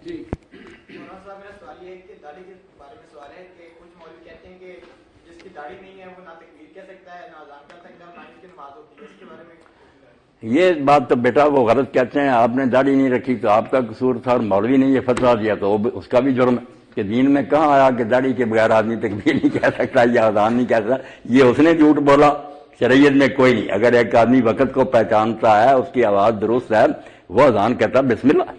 جی مولانا صاحب میرا سوال یہ ہے کہ داڑھی کے بارے میں سوال ہے کہ کچھ مولوی کہتے ہیں کہ جس کی داڑھی نہیں ہے وہ نہ تکبیر کہہ سکتا ہے، نہ اذان کر سکتا ہے، نہ اس کی نماز ہوتی ہے، اس کے بارے میں یہ بات تو بیٹا وہ غلط کہتے ہیں، آپ نے داڑھی نہیں رکھی تو آپ کا قصور تھا، اور مولوی نے یہ فتویٰ دیا تو اس کا بھی جرم ہے کہ دین میں کہاں آیا کہ داڑھی کے بغیر آدمی تکبیر نہیں کہہ سکتا یا اذان نہیں کہہ سکتا. یہ اس نے جھوٹ بولا، شریعت میں کوئی نہیں. اگر ایک آدمی وقت کو پہچانتا ہے، اس کی آواز درست ہے، وہ اذان کہتا ہے بسم اللہ.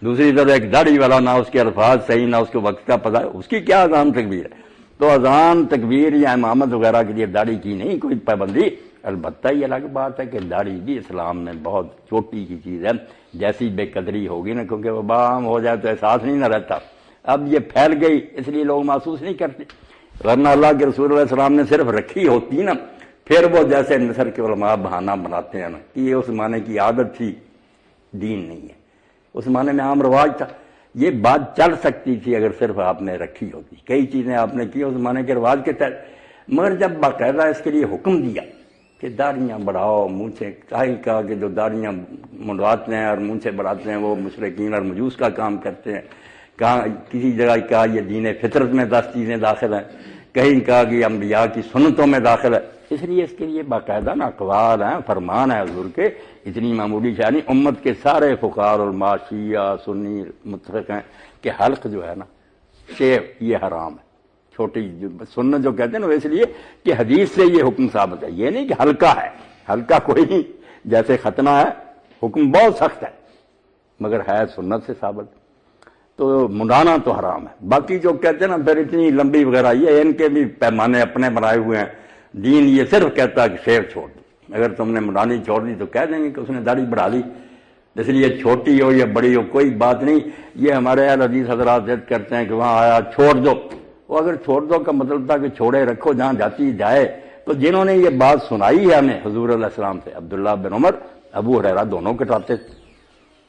دوسری طرف ایک داڑھی والا، نہ اس کے الفاظ صحیح، نہ اس کو وقت کا پتہ ہے، اس کی کیا اذان تکبیر ہے؟ تو اذان تکبیر یا امامت وغیرہ کے لیے داڑھی کی نہیں کوئی پابندی. البتہ یہ الگ بات ہے کہ داڑھی بھی اسلام میں بہت چھوٹی کی چیز ہے. جیسی بے قدری ہوگی نا، کیونکہ وہ عام ہو جائے تو احساس نہیں نہ رہتا. اب یہ پھیل گئی اس لیے لوگ محسوس نہیں کرتے، ورنہ اللہ کے رسول علیہ السلام نے صرف رکھی ہوتی نا، پھر وہ جیسے مصر کے علماء بہانہ بناتے ہیں نا کہ یہ اس زمانے کی عادت تھی، دین نہیں ہے. اس زمانے میں عام رواج تھا. یہ بات چل سکتی تھی اگر صرف آپ نے رکھی ہوتی. کئی چیزیں آپ نے کی اس زمانے کے رواج کے تحت، مگر جب باقاعدہ اس کے لیے حکم دیا کہ داڑیاں بڑھاؤ، منہ سے کہا کہ جو داڑیاں منڈواتے ہیں اور منہ سے بڑھاتے ہیں وہ مشرکین اور مجوس کا کام کرتے ہیں. کہاں کسی جگہ کہا یہ دین فطرت میں 10 چیزیں داخل ہیں، کہیں کہا کہ انبیاء کی سنتوں میں داخل ہے. اس لیے اس کے لیے باقاعدہ اقوال ہیں، فرمان ہے حضور کے. اتنی معمولی شاہ نہیں. امت کے سارے فقہاء علماء شیعہ سنی متفق ہیں کہ حلق جو ہے نا، شیو، یہ حرام ہے. چھوٹی سنت جو کہتے ہیں نا، وہ اس لیے کہ حدیث سے یہ حکم ثابت ہے. یہ نہیں کہ ہلکا ہے، ہلکا کوئی نہیں. جیسے ختنہ ہے، حکم بہت سخت ہے مگر ہے سنت سے ثابت. تو منڈانا تو حرام ہے. باقی جو کہتے ہیں نا پھر اتنی لمبی وغیرہ، یہ ان کے بھی پیمانے اپنے بنائے ہوئے ہیں. دین یہ صرف کہتا ہے کہ شیو چھوڑ دو. اگر تم نے منڈانی چھوڑ دی تو کہہ دیں گے کہ اس نے داڑھی بڑھا لی. اس لیے چھوٹی ہو یا بڑی ہو کوئی بات نہیں. یہ ہمارے اہل حدیث حضرات ضد کرتے ہیں کہ وہاں آیا چھوڑ دو. وہ اگر چھوڑ دو کا مطلب تھا کہ چھوڑے رکھو جہاں جاتی جائے. تو جنہوں نے یہ بات سنائی ہے ہمیں حضور علیہ السلام سے، عبداللہ بن عمر، ابو ہریرہ، دونوں کٹاتے تھے.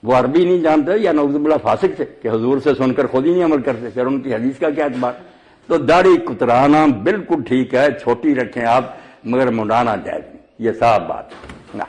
وہ عربی نہیں جانتے یا نعوذ باللہ فاسق تھے کہ حضور سے سن کر خود ہی نہیں عمل کرتے، پھر ان کی حدیث کا کیا اعتبار؟ تو داڑھی کترانا بالکل ٹھیک ہے، چھوٹی رکھیں آپ، مگر منڈانا جائز نہیں. یہ صاف بات ہے.